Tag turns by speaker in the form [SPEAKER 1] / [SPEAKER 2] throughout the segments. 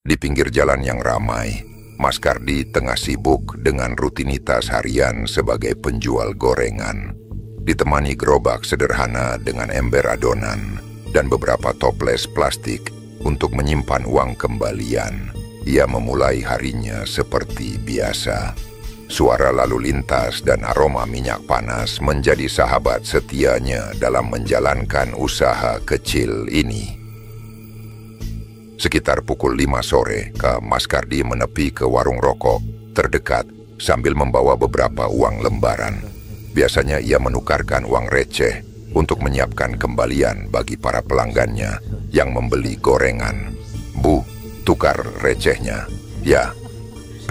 [SPEAKER 1] Di pinggir jalan yang ramai, Mas Kardi tengah sibuk dengan rutinitas harian sebagai penjual gorengan. Ditemani gerobak sederhana dengan ember adonan dan beberapa toples plastik untuk menyimpan uang kembalian, ia memulai harinya seperti biasa. Suara lalu lintas dan aroma minyak panas menjadi sahabat setianya dalam menjalankan usaha kecil ini. Sekitar pukul 5 sore, Mas Kardi menepi ke warung rokok terdekat sambil membawa beberapa uang lembaran. Biasanya ia menukarkan uang receh untuk menyiapkan kembalian bagi para pelanggannya yang membeli gorengan. "Bu, tukar recehnya." "Ya,"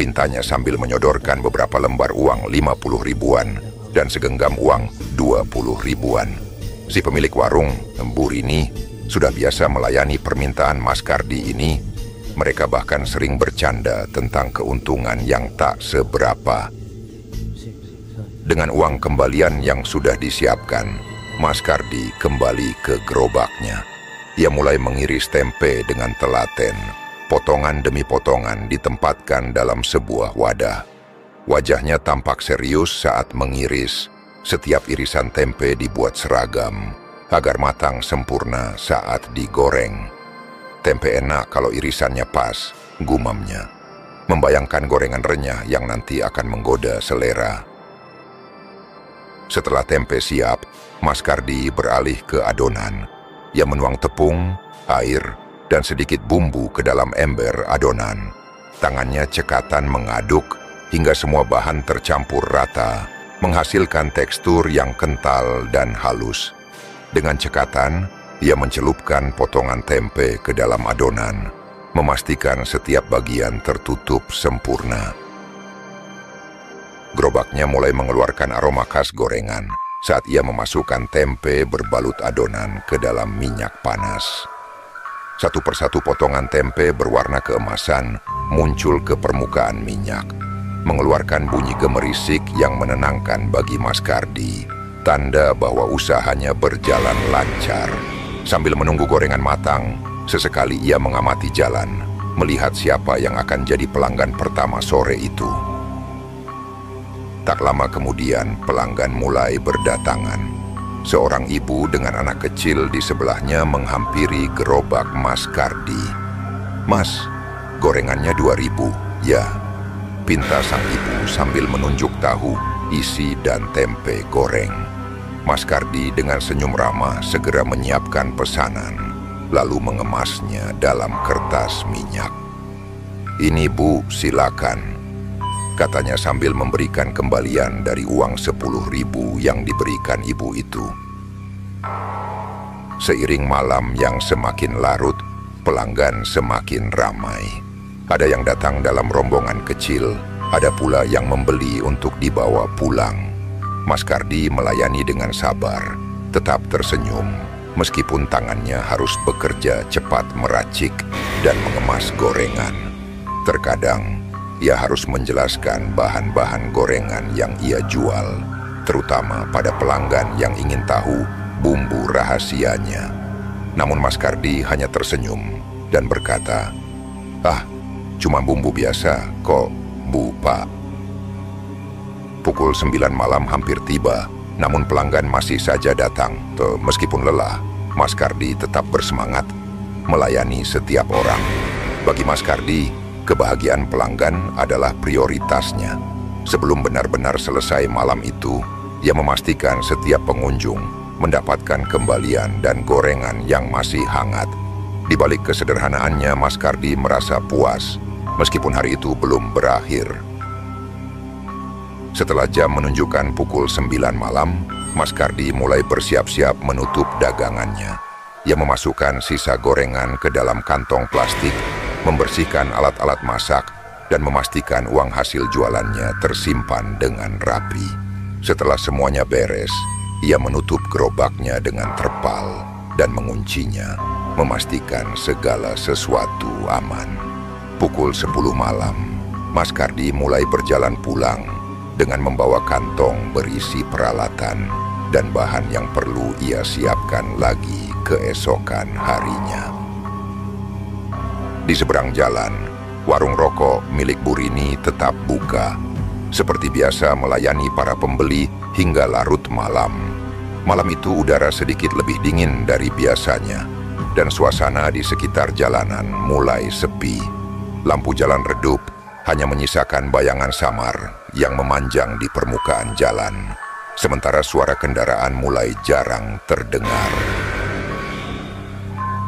[SPEAKER 1] pintanya sambil menyodorkan beberapa lembar uang 50 ribuan dan segenggam uang 20 ribuan. Si pemilik warung, Bu Rini, sudah biasa melayani permintaan Mas Kardi ini. Mereka bahkan sering bercanda tentang keuntungan yang tak seberapa. Dengan uang kembalian yang sudah disiapkan, Mas Kardi kembali ke gerobaknya. Ia mulai mengiris tempe dengan telaten. Potongan demi potongan ditempatkan dalam sebuah wadah. Wajahnya tampak serius saat mengiris. Setiap irisan tempe dibuat seragam agar matang sempurna saat digoreng. "Tempe enak kalau irisannya pas," gumamnya, membayangkan gorengan renyah yang nanti akan menggoda selera. Setelah tempe siap, Mas Kardi beralih ke adonan. Ia menuang tepung, air, dan sedikit bumbu ke dalam ember adonan. Tangannya cekatan mengaduk hingga semua bahan tercampur rata, menghasilkan tekstur yang kental dan halus. Dengan cekatan, ia mencelupkan potongan tempe ke dalam adonan, memastikan setiap bagian tertutup sempurna. Gerobaknya mulai mengeluarkan aroma khas gorengan saat ia memasukkan tempe berbalut adonan ke dalam minyak panas. Satu persatu potongan tempe berwarna keemasan muncul ke permukaan minyak, mengeluarkan bunyi gemerisik yang menenangkan bagi Mas Kardi, tanda bahwa usahanya berjalan lancar. Sambil menunggu gorengan matang, sesekali ia mengamati jalan, melihat siapa yang akan jadi pelanggan pertama sore itu. Tak lama kemudian, pelanggan mulai berdatangan. Seorang ibu dengan anak kecil di sebelahnya menghampiri gerobak Mas Kardi. "Mas, gorengannya 2.000, ya?" pinta sang ibu sambil menunjuk tahu, isi, dan tempe goreng. Mas Kardi dengan senyum ramah segera menyiapkan pesanan, lalu mengemasnya dalam kertas minyak. "Ini Bu, silakan," katanya sambil memberikan kembalian dari uang 10.000 yang diberikan ibu itu. Seiring malam yang semakin larut, pelanggan semakin ramai. Ada yang datang dalam rombongan kecil, ada pula yang membeli untuk dibawa pulang. Mas Kardi melayani dengan sabar, tetap tersenyum, meskipun tangannya harus bekerja cepat meracik dan mengemas gorengan. Terkadang, ia harus menjelaskan bahan-bahan gorengan yang ia jual, terutama pada pelanggan yang ingin tahu bumbu rahasianya. Namun Mas Kardi hanya tersenyum dan berkata, "Ah, cuma bumbu biasa kok, Bu, Pak." Pukul 9 malam hampir tiba, namun pelanggan masih saja datang. Meskipun lelah, Mas Kardi tetap bersemangat melayani setiap orang. Bagi Mas Kardi, kebahagiaan pelanggan adalah prioritasnya. Sebelum benar-benar selesai malam itu, ia memastikan setiap pengunjung mendapatkan kembalian dan gorengan yang masih hangat. Di balik kesederhanaannya, Mas Kardi merasa puas, meskipun hari itu belum berakhir. Setelah jam menunjukkan pukul 9 malam, Mas Kardi mulai bersiap-siap menutup dagangannya. Ia memasukkan sisa gorengan ke dalam kantong plastik, membersihkan alat-alat masak, dan memastikan uang hasil jualannya tersimpan dengan rapi. Setelah semuanya beres, ia menutup gerobaknya dengan terpal dan menguncinya, memastikan segala sesuatu aman. Pukul 10 malam, Mas Kardi mulai berjalan pulang dengan membawa kantong berisi peralatan dan bahan yang perlu ia siapkan lagi keesokan harinya. Di seberang jalan, warung rokok milik Bu Rini tetap buka. Seperti biasa melayani para pembeli hingga larut malam. Malam itu udara sedikit lebih dingin dari biasanya, dan suasana di sekitar jalanan mulai sepi. Lampu jalan redup, hanya menyisakan bayangan samar yang memanjang di permukaan jalan. Sementara suara kendaraan mulai jarang terdengar.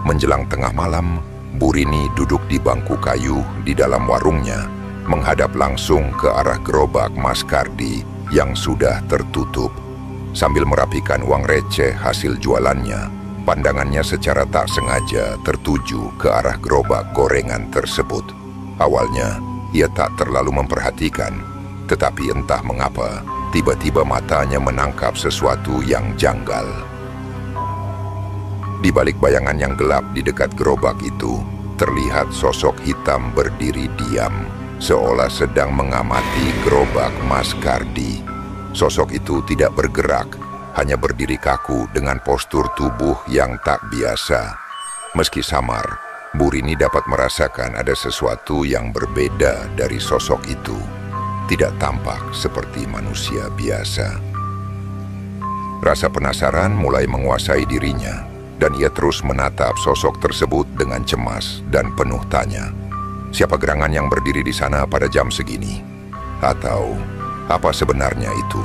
[SPEAKER 1] Menjelang tengah malam, Bu Rini duduk di bangku kayu di dalam warungnya, menghadap langsung ke arah gerobak Mas Kardi yang sudah tertutup. Sambil merapikan uang receh hasil jualannya, pandangannya secara tak sengaja tertuju ke arah gerobak gorengan tersebut. Awalnya, ia tak terlalu memperhatikan, tetapi entah mengapa, tiba-tiba matanya menangkap sesuatu yang janggal. Di balik bayangan yang gelap di dekat gerobak itu, terlihat sosok hitam berdiri diam, seolah sedang mengamati gerobak Mas Kardi. Sosok itu tidak bergerak, hanya berdiri kaku dengan postur tubuh yang tak biasa. Meski samar, Bu Rini dapat merasakan ada sesuatu yang berbeda dari sosok itu. Tidak tampak seperti manusia biasa. Rasa penasaran mulai menguasai dirinya, dan ia terus menatap sosok tersebut dengan cemas dan penuh tanya. Siapa gerangan yang berdiri di sana pada jam segini? Atau apa sebenarnya itu?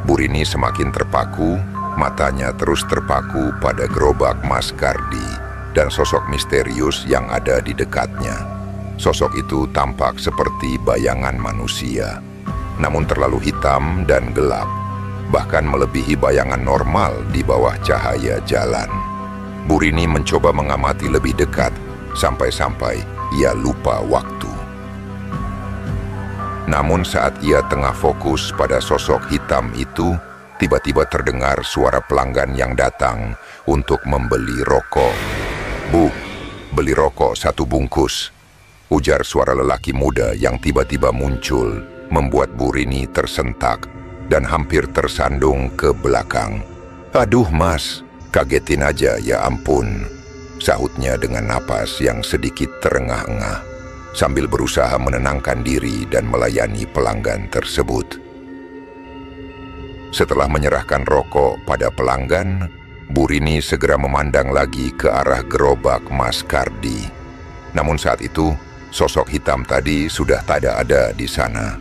[SPEAKER 1] Bu Rini semakin terpaku, matanya terus terpaku pada gerobak Mas Kardi dan sosok misterius yang ada di dekatnya. Sosok itu tampak seperti bayangan manusia, namun terlalu hitam dan gelap, bahkan melebihi bayangan normal di bawah cahaya jalan. Bu Rini mencoba mengamati lebih dekat, sampai-sampai ia lupa waktu. Namun saat ia tengah fokus pada sosok hitam itu, tiba-tiba terdengar suara pelanggan yang datang untuk membeli rokok. "Bu, beli rokok 1 bungkus," ujar suara lelaki muda yang tiba-tiba muncul, membuat Bu Rini tersentak dan hampir tersandung ke belakang. "Aduh mas, kagetin aja ya ampun," sahutnya dengan napas yang sedikit terengah-engah, sambil berusaha menenangkan diri dan melayani pelanggan tersebut. Setelah menyerahkan rokok pada pelanggan, Bu Rini segera memandang lagi ke arah gerobak Mas Kardi. Namun saat itu, sosok hitam tadi sudah tak ada di sana.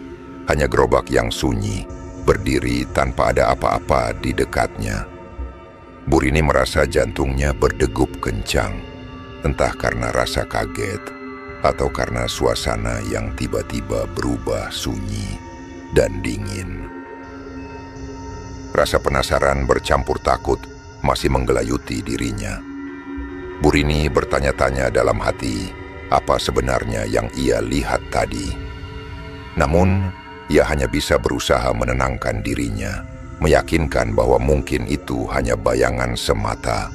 [SPEAKER 1] Hanya gerobak yang sunyi, berdiri tanpa ada apa-apa di dekatnya. Bu Rini merasa jantungnya berdegup kencang, entah karena rasa kaget atau karena suasana yang tiba-tiba berubah sunyi dan dingin. Rasa penasaran bercampur takut masih menggelayuti dirinya. Bu Rini bertanya-tanya dalam hati, apa sebenarnya yang ia lihat tadi. Namun, ia hanya bisa berusaha menenangkan dirinya, meyakinkan bahwa mungkin itu hanya bayangan semata.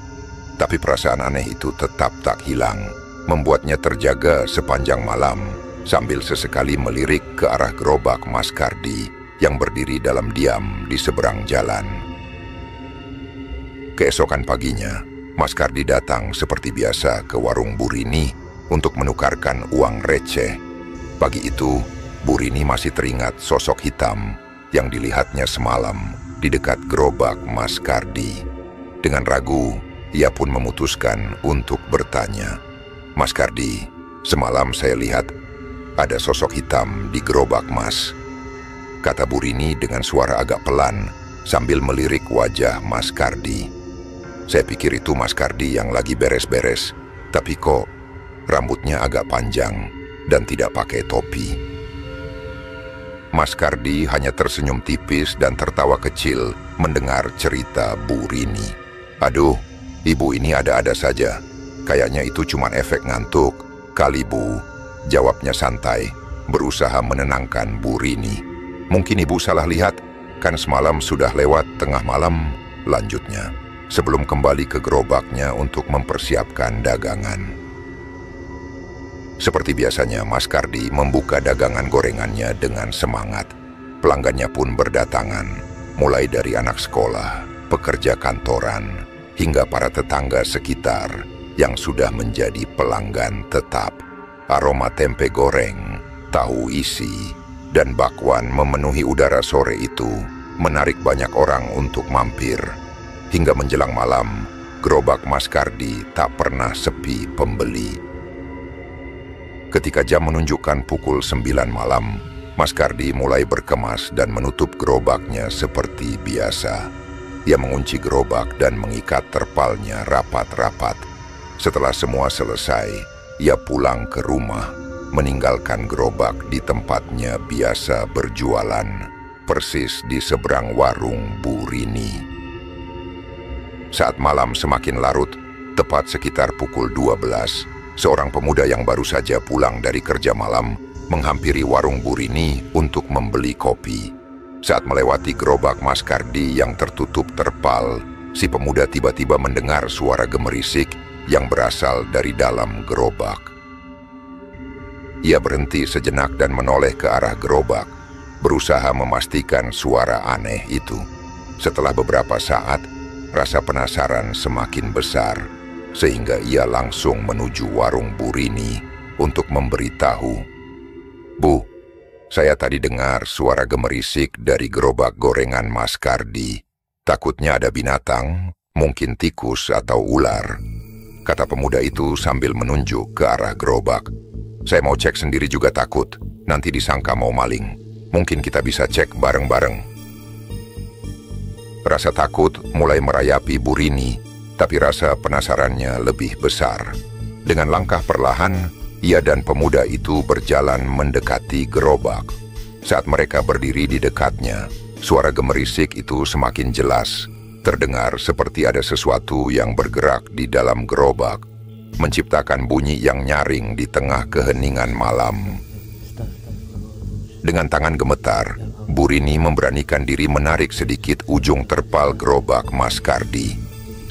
[SPEAKER 1] Tapi perasaan aneh itu tetap tak hilang, membuatnya terjaga sepanjang malam, sambil sesekali melirik ke arah gerobak Mas Kardi yang berdiri dalam diam di seberang jalan. Keesokan paginya, Mas Kardi datang seperti biasa ke warung Bu Rini untuk menukarkan uang receh. Pagi itu, Bu Rini masih teringat sosok hitam yang dilihatnya semalam di dekat gerobak Mas Kardi. Dengan ragu, ia pun memutuskan untuk bertanya, "Mas Kardi, semalam saya lihat ada sosok hitam di gerobak Mas," kata Bu Rini dengan suara agak pelan sambil melirik wajah Mas Kardi. "Saya pikir itu Mas Kardi yang lagi beres-beres, tapi kok rambutnya agak panjang dan tidak pakai topi." Mas Kardi hanya tersenyum tipis dan tertawa kecil mendengar cerita Bu Rini. "Aduh, ibu ini ada-ada saja. Kayaknya itu cuma efek ngantuk kali Bu," jawabnya santai, berusaha menenangkan Bu Rini. "Mungkin ibu salah lihat, kan semalam sudah lewat tengah malam," lanjutnya, sebelum kembali ke gerobaknya untuk mempersiapkan dagangan. Seperti biasanya, Mas Kardi membuka dagangan gorengannya dengan semangat. Pelanggannya pun berdatangan, mulai dari anak sekolah, pekerja kantoran, hingga para tetangga sekitar yang sudah menjadi pelanggan tetap. Aroma tempe goreng, tahu isi, dan bakwan memenuhi udara sore itu, menarik banyak orang untuk mampir. Hingga menjelang malam, gerobak Mas Kardi tak pernah sepi pembeli. Ketika jam menunjukkan pukul 9 malam, Mas Kardi mulai berkemas dan menutup gerobaknya seperti biasa. Ia mengunci gerobak dan mengikat terpalnya rapat-rapat. Setelah semua selesai, ia pulang ke rumah, meninggalkan gerobak di tempatnya biasa berjualan, persis di seberang warung Bu Rini. Saat malam semakin larut, tepat sekitar pukul 12, seorang pemuda yang baru saja pulang dari kerja malam menghampiri warung Bu Rini untuk membeli kopi. Saat melewati gerobak Mas Kardi yang tertutup terpal, si pemuda tiba-tiba mendengar suara gemerisik yang berasal dari dalam gerobak. Ia berhenti sejenak dan menoleh ke arah gerobak, berusaha memastikan suara aneh itu. Setelah beberapa saat, rasa penasaran semakin besar, sehingga ia langsung menuju warung Bu Rini untuk memberitahu, "Bu, saya tadi dengar suara gemerisik dari gerobak gorengan Mas Kardi. Takutnya ada binatang, mungkin tikus atau ular," kata pemuda itu sambil menunjuk ke arah gerobak. "Saya mau cek sendiri juga takut, nanti disangka mau maling. Mungkin kita bisa cek bareng-bareng." Rasa takut mulai merayapi Bu Rini, tapi rasa penasarannya lebih besar. Dengan langkah perlahan, ia dan pemuda itu berjalan mendekati gerobak. Saat mereka berdiri di dekatnya, suara gemerisik itu semakin jelas. Terdengar seperti ada sesuatu yang bergerak di dalam gerobak, menciptakan bunyi yang nyaring di tengah keheningan malam. Dengan tangan gemetar, Bu Rini memberanikan diri menarik sedikit ujung terpal gerobak Mas Kardi.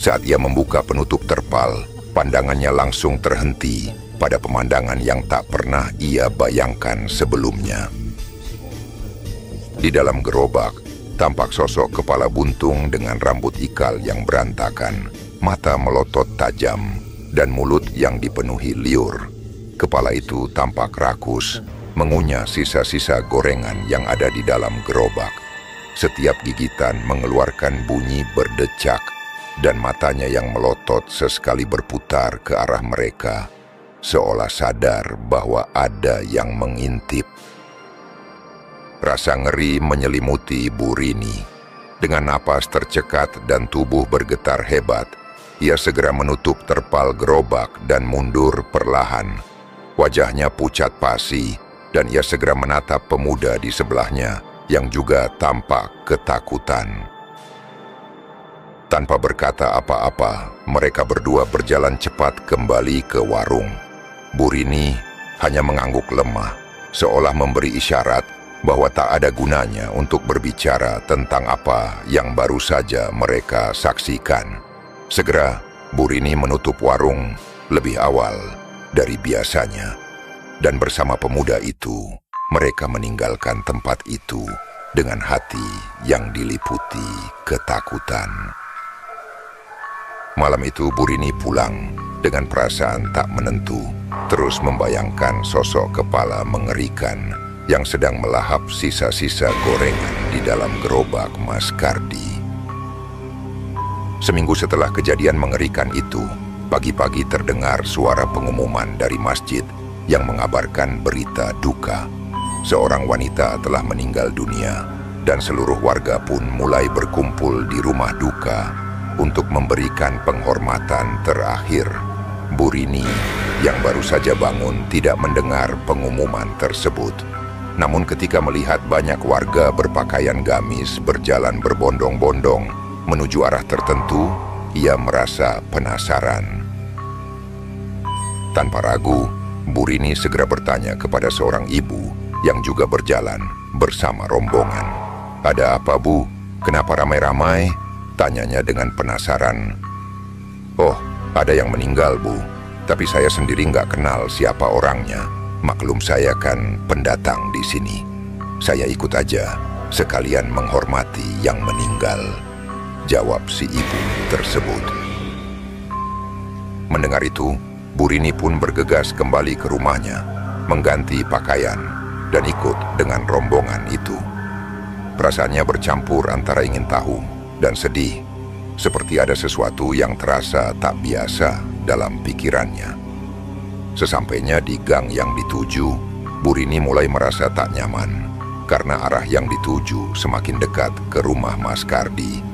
[SPEAKER 1] Saat ia membuka penutup terpal, pandangannya langsung terhenti pada pemandangan yang tak pernah ia bayangkan sebelumnya. Di dalam gerobak, tampak sosok kepala buntung dengan rambut ikal yang berantakan, mata melotot tajam, dan mulut yang dipenuhi liur. Kepala itu tampak rakus, mengunyah sisa-sisa gorengan yang ada di dalam gerobak. Setiap gigitan mengeluarkan bunyi berdecak, dan matanya yang melotot sesekali berputar ke arah mereka, seolah sadar bahwa ada yang mengintip. Rasa ngeri menyelimuti Bu Rini. Dengan napas tercekat dan tubuh bergetar hebat, ia segera menutup terpal gerobak dan mundur perlahan. Wajahnya pucat pasi, dan ia segera menatap pemuda di sebelahnya yang juga tampak ketakutan. Tanpa berkata apa-apa, mereka berdua berjalan cepat kembali ke warung. Bu Rini hanya mengangguk lemah, seolah memberi isyarat bahwa tak ada gunanya untuk berbicara tentang apa yang baru saja mereka saksikan. Segera, Bu Rini menutup warung lebih awal dari biasanya, dan bersama pemuda itu, mereka meninggalkan tempat itu dengan hati yang diliputi ketakutan. Malam itu Bu Rini pulang dengan perasaan tak menentu, terus membayangkan sosok kepala mengerikan yang sedang melahap sisa-sisa gorengan di dalam gerobak Mas Kardi. Seminggu setelah kejadian mengerikan itu, pagi-pagi terdengar suara pengumuman dari masjid yang mengabarkan berita duka. Seorang wanita telah meninggal dunia, dan seluruh warga pun mulai berkumpul di rumah duka untuk memberikan penghormatan terakhir. Bu Rini yang baru saja bangun tidak mendengar pengumuman tersebut. Namun ketika melihat banyak warga berpakaian gamis berjalan berbondong-bondong menuju arah tertentu, ia merasa penasaran. Tanpa ragu, Bu Rini segera bertanya kepada seorang ibu yang juga berjalan bersama rombongan. "Ada apa, Bu? Kenapa ramai-ramai?" tanyanya dengan penasaran. "Oh, ada yang meninggal, Bu. Tapi saya sendiri nggak kenal siapa orangnya. Maklum saya kan pendatang di sini. Saya ikut aja, sekalian menghormati yang meninggal," jawab si ibu tersebut. Mendengar itu, Burini pun bergegas kembali ke rumahnya, mengganti pakaian, dan ikut dengan rombongan itu. Perasaannya bercampur antara ingin tahu dan sedih, seperti ada sesuatu yang terasa tak biasa dalam pikirannya. Sesampainya di gang yang dituju, Burini mulai merasa tak nyaman, karena arah yang dituju semakin dekat ke rumah Mas Kardi.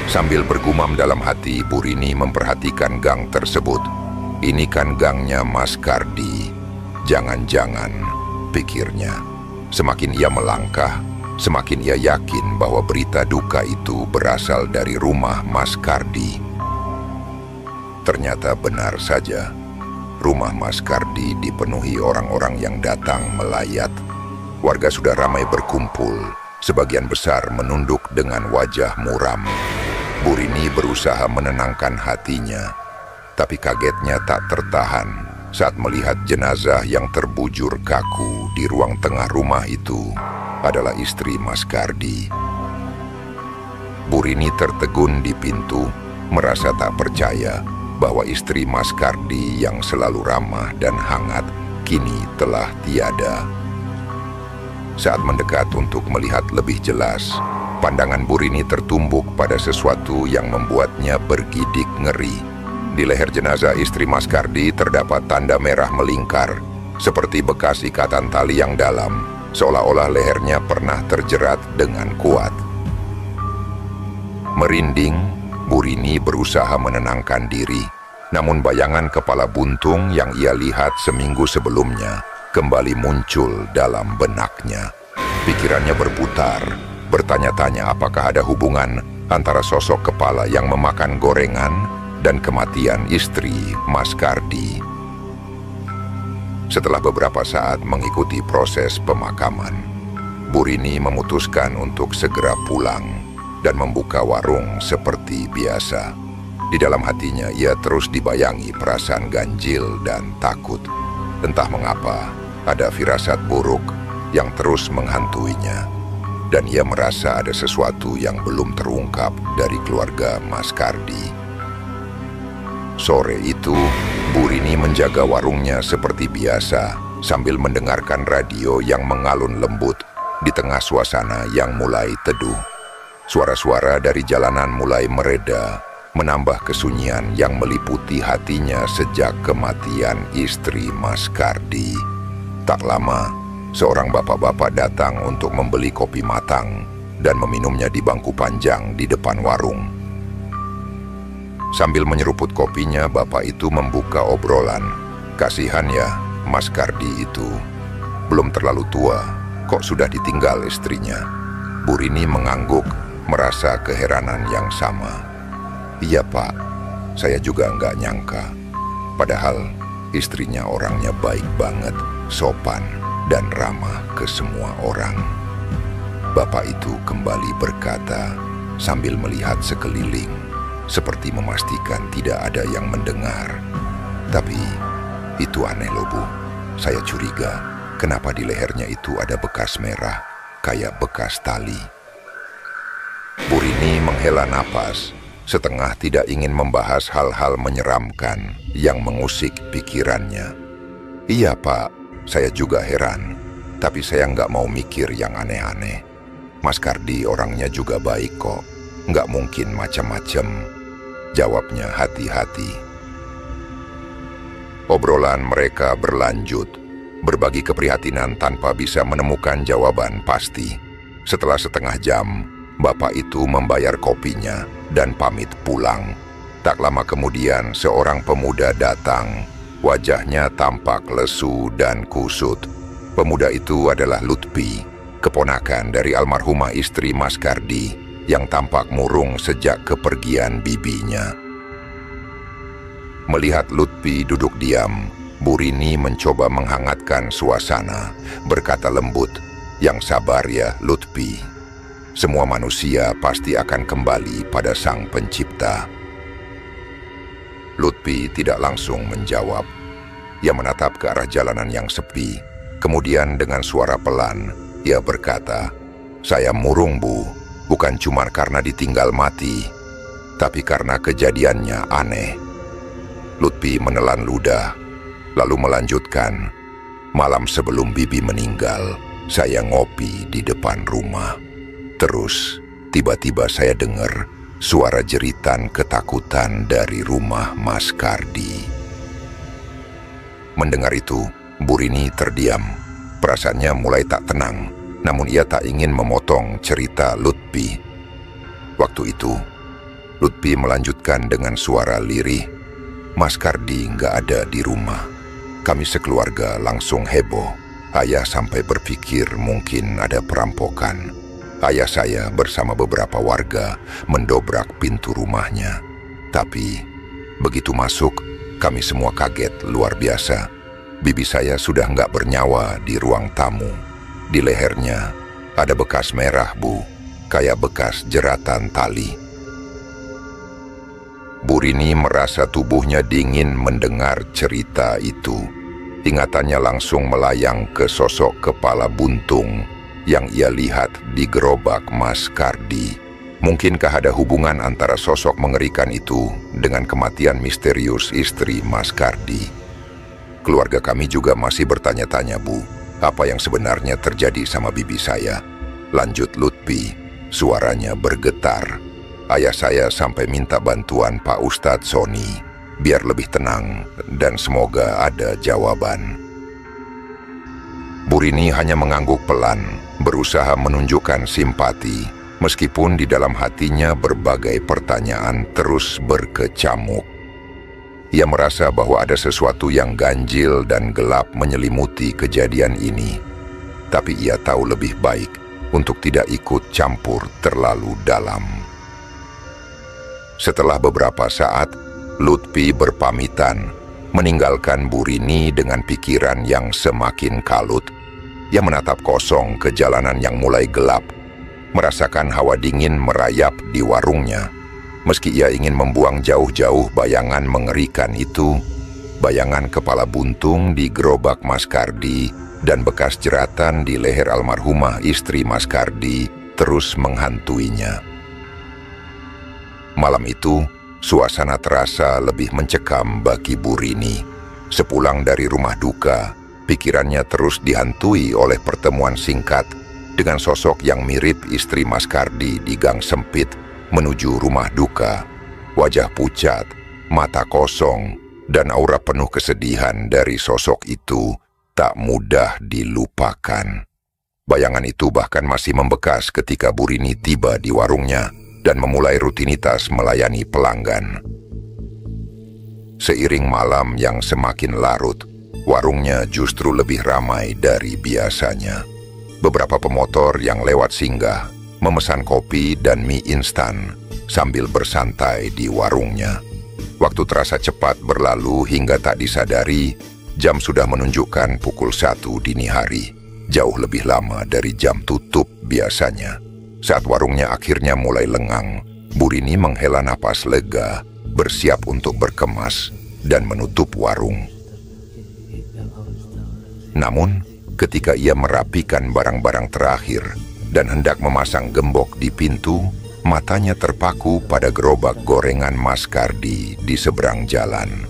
[SPEAKER 1] Sambil bergumam dalam hati, Burini memperhatikan gang tersebut. Ini kan gangnya Mas Kardi. Jangan-jangan, pikirnya. Semakin ia melangkah, semakin ia yakin bahwa berita duka itu berasal dari rumah Mas Kardi. Ternyata benar saja. Rumah Mas Kardi dipenuhi orang-orang yang datang melayat. Warga sudah ramai berkumpul, sebagian besar menunduk dengan wajah muram. Burini berusaha menenangkan hatinya, tapi kagetnya tak tertahan saat melihat jenazah yang terbujur kaku di ruang tengah rumah itu adalah istri Mas Kardi. Burini tertegun di pintu, merasa tak percaya bahwa istri Mas Kardi yang selalu ramah dan hangat kini telah tiada. Saat mendekat untuk melihat lebih jelas, pandangan Burini tertumbuk pada sesuatu yang membuatnya bergidik ngeri. Di leher jenazah istri Mas Kardi terdapat tanda merah melingkar, seperti bekas ikatan tali yang dalam, seolah-olah lehernya pernah terjerat dengan kuat. Merinding, Burini berusaha menenangkan diri, namun bayangan kepala buntung yang ia lihat seminggu sebelumnya kembali muncul dalam benaknya. Pikirannya berputar, bertanya-tanya apakah ada hubungan antara sosok kepala yang memakan gorengan dan kematian istri Mas Kardi. Setelah beberapa saat mengikuti proses pemakaman, Burini memutuskan untuk segera pulang dan membuka warung seperti biasa. Di dalam hatinya ia terus dibayangi perasaan ganjil dan takut. Entah mengapa, ada firasat buruk yang terus menghantuinya, dan ia merasa ada sesuatu yang belum terungkap dari keluarga Mas Kardi. Sore itu, Burini menjaga warungnya seperti biasa sambil mendengarkan radio yang mengalun lembut di tengah suasana yang mulai teduh. Suara-suara dari jalanan mulai mereda, menambah kesunyian yang meliputi hatinya sejak kematian istri Mas Kardi. Tak lama, seorang bapak-bapak datang untuk membeli kopi matang dan meminumnya di bangku panjang di depan warung. Sambil menyeruput kopinya, bapak itu membuka obrolan. Kasihan ya, Mas Kardi itu. Belum terlalu tua, kok sudah ditinggal istrinya. Burini mengangguk, merasa keheranan yang sama. Iya pak, saya juga nggak nyangka. Padahal istrinya orangnya baik banget, sopan, dan ramah ke semua orang. Bapak itu kembali berkata sambil melihat sekeliling, seperti memastikan tidak ada yang mendengar. Tapi itu aneh loh Bu, saya curiga kenapa di lehernya itu ada bekas merah, kayak bekas tali. Burini menghela napas, setengah tidak ingin membahas hal-hal menyeramkan yang mengusik pikirannya. Iya Pak, saya juga heran, tapi saya nggak mau mikir yang aneh-aneh. Mas Kardi orangnya juga baik kok, nggak mungkin macam-macam. Jawabnya hati-hati. Obrolan mereka berlanjut, berbagi keprihatinan tanpa bisa menemukan jawaban pasti. Setelah setengah jam, bapak itu membayar kopinya dan pamit pulang. Tak lama kemudian, seorang pemuda datang. Wajahnya tampak lesu dan kusut. Pemuda itu adalah Lutfi, keponakan dari almarhumah istri Mas Kardi, yang tampak murung sejak kepergian bibinya. Melihat Lutfi duduk diam, Burini mencoba menghangatkan suasana, berkata lembut, "Yang sabar ya Lutfi. Semua manusia pasti akan kembali pada Sang Pencipta." Lutfi tidak langsung menjawab. Ia menatap ke arah jalanan yang sepi. Kemudian dengan suara pelan, ia berkata, "Saya murung Bu, bukan cuma karena ditinggal mati, tapi karena kejadiannya aneh. Lutfi menelan ludah, lalu melanjutkan, "Malam sebelum Bibi meninggal, saya ngopi di depan rumah. Terus, tiba-tiba saya dengar suara jeritan ketakutan dari rumah Mas Kardi." Mendengar itu, Bu Rini terdiam. Perasaannya mulai tak tenang, namun ia tak ingin memotong cerita Lutfi. Waktu itu, Lutfi melanjutkan dengan suara lirih, "Mas Kardi nggak ada di rumah." Kami sekeluarga langsung heboh. Ayah sampai berpikir mungkin ada perampokan. Ayah saya bersama beberapa warga mendobrak pintu rumahnya. Tapi, begitu masuk, kami semua kaget luar biasa. Bibi saya sudah nggak bernyawa di ruang tamu. Di lehernya ada bekas merah, Bu, kayak bekas jeratan tali. Bu Rini merasa tubuhnya dingin mendengar cerita itu. Ingatannya langsung melayang ke sosok kepala buntung yang ia lihat di gerobak Mas Kardi. Mungkinkah ada hubungan antara sosok mengerikan itu dengan kematian misterius istri Mas Kardi? Keluarga kami juga masih bertanya-tanya, Bu, apa yang sebenarnya terjadi sama bibi saya? Lanjut Lutfi, suaranya bergetar. Ayah saya sampai minta bantuan Pak Ustadz Soni, biar lebih tenang dan semoga ada jawaban. Bu Rini hanya mengangguk pelan, berusaha menunjukkan simpati, meskipun di dalam hatinya berbagai pertanyaan terus berkecamuk. Ia merasa bahwa ada sesuatu yang ganjil dan gelap menyelimuti kejadian ini, tapi ia tahu lebih baik untuk tidak ikut campur terlalu dalam. Setelah beberapa saat, Lutfi berpamitan, meninggalkan Bu Rini dengan pikiran yang semakin kalut. Ia menatap kosong ke jalanan yang mulai gelap, merasakan hawa dingin merayap di warungnya. Meski ia ingin membuang jauh-jauh bayangan mengerikan itu, bayangan kepala buntung di gerobak Mas Kardi dan bekas jeratan di leher almarhumah istri Mas Kardi terus menghantuinya. Malam itu, suasana terasa lebih mencekam bagi Bu Rini. Sepulang dari rumah duka, pikirannya terus dihantui oleh pertemuan singkat dengan sosok yang mirip istri Mas Kardi di gang sempit menuju rumah duka. Wajah pucat, mata kosong, dan aura penuh kesedihan dari sosok itu tak mudah dilupakan. Bayangan itu bahkan masih membekas ketika Bu Rini tiba di warungnya dan memulai rutinitas melayani pelanggan. Seiring malam yang semakin larut, warungnya justru lebih ramai dari biasanya. Beberapa pemotor yang lewat singgah memesan kopi dan mie instan sambil bersantai di warungnya. Waktu terasa cepat berlalu hingga tak disadari, jam sudah menunjukkan pukul 1 dini hari, jauh lebih lama dari jam tutup biasanya. Saat warungnya akhirnya mulai lengang, Bu Rini menghela napas lega, bersiap untuk berkemas dan menutup warung. Namun, ketika ia merapikan barang-barang terakhir dan hendak memasang gembok di pintu, matanya terpaku pada gerobak gorengan Mas Kardi di seberang jalan.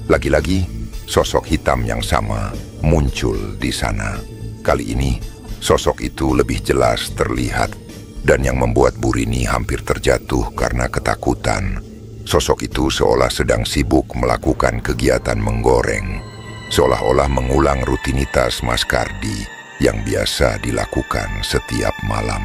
[SPEAKER 1] Lagi-lagi, sosok hitam yang sama muncul di sana. Kali ini, sosok itu lebih jelas terlihat. Dan yang membuat Bu Rini hampir terjatuh karena ketakutan, sosok itu seolah sedang sibuk melakukan kegiatan menggoreng, seolah-olah mengulang rutinitas Mas Kardi yang biasa dilakukan setiap malam.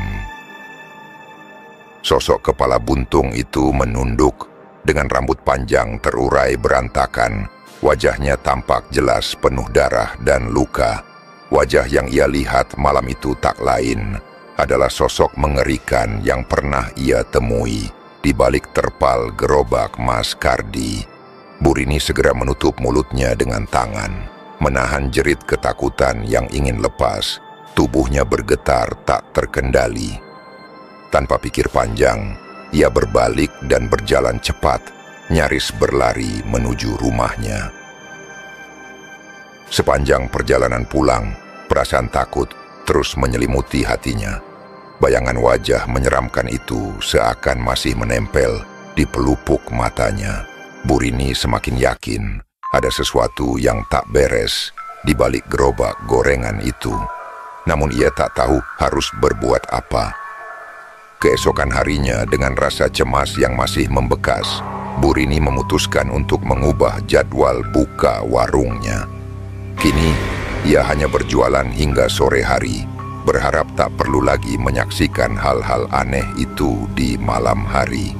[SPEAKER 1] Sosok kepala buntung itu menunduk dengan rambut panjang terurai berantakan, wajahnya tampak jelas penuh darah dan luka. Wajah yang ia lihat malam itu tak lain adalah sosok mengerikan yang pernah ia temui di balik terpal gerobak Mas Kardi. Bu Rini segera menutup mulutnya dengan tangan, menahan jerit ketakutan yang ingin lepas. Tubuhnya bergetar tak terkendali. Tanpa pikir panjang, ia berbalik dan berjalan cepat, nyaris berlari menuju rumahnya. Sepanjang perjalanan pulang, perasaan takut terus menyelimuti hatinya. Bayangan wajah menyeramkan itu seakan masih menempel di pelupuk matanya. Bu Rini semakin yakin ada sesuatu yang tak beres di balik gerobak gorengan itu. Namun ia tak tahu harus berbuat apa. Keesokan harinya dengan rasa cemas yang masih membekas, Bu Rini memutuskan untuk mengubah jadwal buka warungnya. Kini ia hanya berjualan hingga sore hari, berharap tak perlu lagi menyaksikan hal-hal aneh itu di malam hari.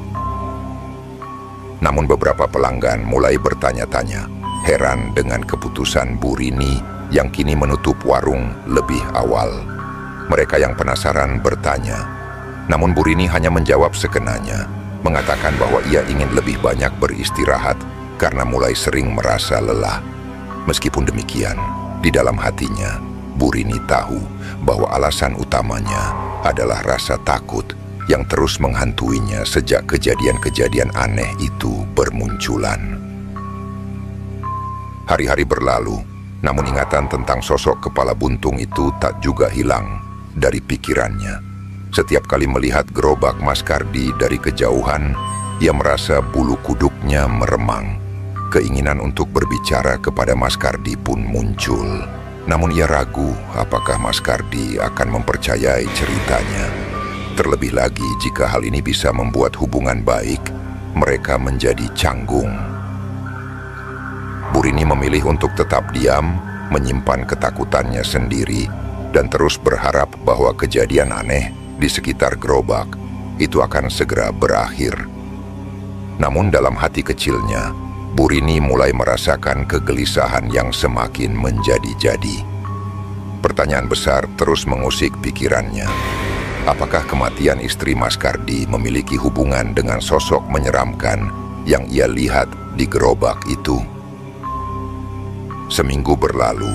[SPEAKER 1] Namun beberapa pelanggan mulai bertanya-tanya, heran dengan keputusan Bu Rini yang kini menutup warung lebih awal. Mereka yang penasaran bertanya, namun Bu Rini hanya menjawab sekenanya, mengatakan bahwa ia ingin lebih banyak beristirahat karena mulai sering merasa lelah. Meskipun demikian, di dalam hatinya, Bu Rini tahu bahwa alasan utamanya adalah rasa takut yang terus menghantuinya sejak kejadian-kejadian aneh itu bermunculan. Hari-hari berlalu, namun ingatan tentang sosok kepala buntung itu tak juga hilang dari pikirannya. Setiap kali melihat gerobak Mas Kardi dari kejauhan, ia merasa bulu kuduknya meremang. Keinginan untuk berbicara kepada Mas Kardi pun muncul. Namun ia ragu apakah Mas Kardi akan mempercayai ceritanya. Terlebih lagi jika hal ini bisa membuat hubungan baik mereka menjadi canggung. Bu Rini memilih untuk tetap diam, menyimpan ketakutannya sendiri, dan terus berharap bahwa kejadian aneh di sekitar gerobak itu akan segera berakhir. Namun dalam hati kecilnya, Bu Rini mulai merasakan kegelisahan yang semakin menjadi-jadi. Pertanyaan besar terus mengusik pikirannya. Apakah kematian istri Mas Kardi memiliki hubungan dengan sosok menyeramkan yang ia lihat di gerobak itu? Seminggu berlalu,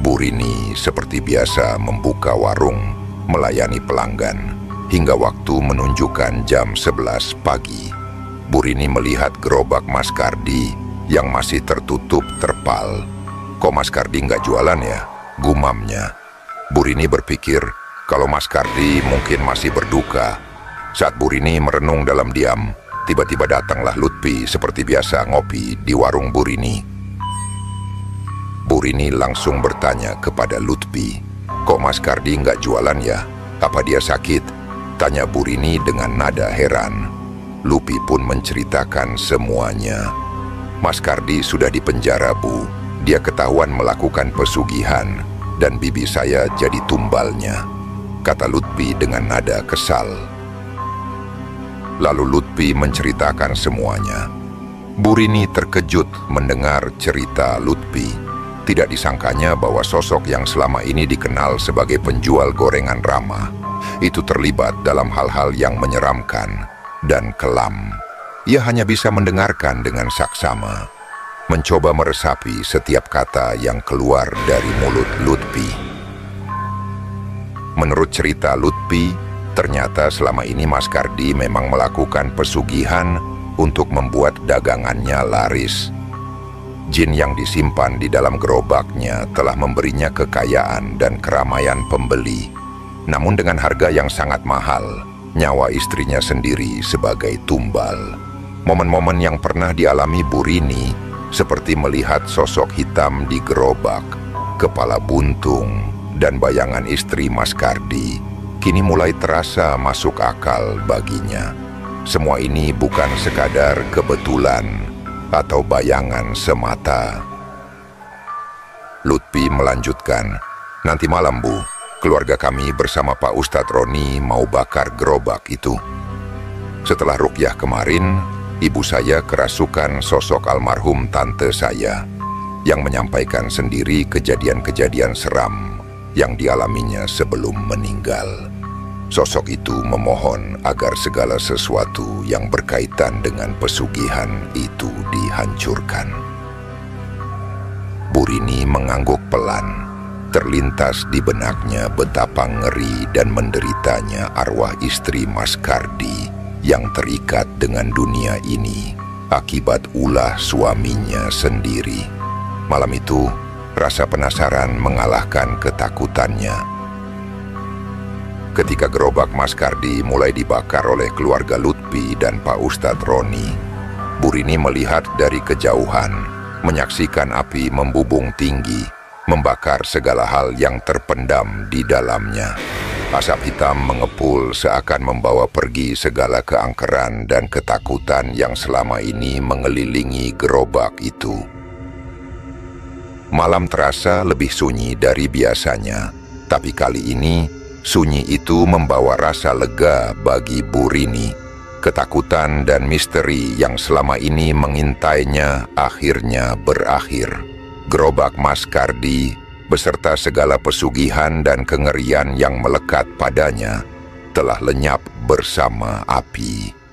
[SPEAKER 1] Bu Rini seperti biasa membuka warung, melayani pelanggan, hingga waktu menunjukkan jam 11 pagi. Bu Rini melihat gerobak Mas Kardi yang masih tertutup terpal. Kok Mas Kardi nggak jualan ya? Gumamnya. Bu Rini berpikir kalau Mas Kardi mungkin masih berduka. Saat Bu Rini merenung dalam diam, tiba-tiba datanglah Lutfi seperti biasa ngopi di warung Bu Rini. Bu Rini langsung bertanya kepada Lutfi, "Kok Mas Kardi nggak jualan ya? Apa dia sakit?" Tanya Bu Rini dengan nada heran. Lutfi pun menceritakan semuanya. "Mas Kardi sudah dipenjara, Bu. Dia ketahuan melakukan pesugihan dan bibi saya jadi tumbalnya," kata Lutfi dengan nada kesal. Lalu Lutfi menceritakan semuanya. Bu Rini terkejut mendengar cerita Lutfi. Tidak disangkanya bahwa sosok yang selama ini dikenal sebagai penjual gorengan ramah itu terlibat dalam hal-hal yang menyeramkan dan kelam. Ia hanya bisa mendengarkan dengan saksama, mencoba meresapi setiap kata yang keluar dari mulut Lutfi. Menurut cerita Lutfi, ternyata selama ini Mas Kardi memang melakukan pesugihan untuk membuat dagangannya laris. Jin yang disimpan di dalam gerobaknya telah memberinya kekayaan dan keramaian pembeli. Namun dengan harga yang sangat mahal, nyawa istrinya sendiri sebagai tumbal. Momen-momen yang pernah dialami Bu Rini seperti melihat sosok hitam di gerobak, kepala buntung, dan bayangan istri Mas Kardi kini mulai terasa masuk akal baginya. Semua ini bukan sekadar kebetulan atau bayangan semata. Lutfi melanjutkan, "Nanti malam, Bu, keluarga kami bersama Pak Ustadz Roni mau bakar gerobak itu. Setelah ruqyah kemarin, ibu saya kerasukan sosok almarhum tante saya yang menyampaikan sendiri kejadian-kejadian seram yang dialaminya sebelum meninggal. Sosok itu memohon agar segala sesuatu yang berkaitan dengan pesugihan itu dihancurkan." Bu Rini mengangguk pelan. Terlintas di benaknya betapa ngeri dan menderitanya arwah istri Mas Kardi yang terikat dengan dunia ini akibat ulah suaminya sendiri. Malam itu, rasa penasaran mengalahkan ketakutannya. Ketika gerobak Mas Kardi mulai dibakar oleh keluarga Lutfi dan Pak Ustadz Roni, Burini melihat dari kejauhan, menyaksikan api membubung tinggi, membakar segala hal yang terpendam di dalamnya. Asap hitam mengepul seakan membawa pergi segala keangkeran dan ketakutan yang selama ini mengelilingi gerobak itu. Malam terasa lebih sunyi dari biasanya, tapi kali ini sunyi itu membawa rasa lega bagi Burini. Ketakutan dan misteri yang selama ini mengintainya akhirnya berakhir. Gerobak Mas Kardi beserta segala pesugihan dan kengerian yang melekat padanya telah lenyap bersama api.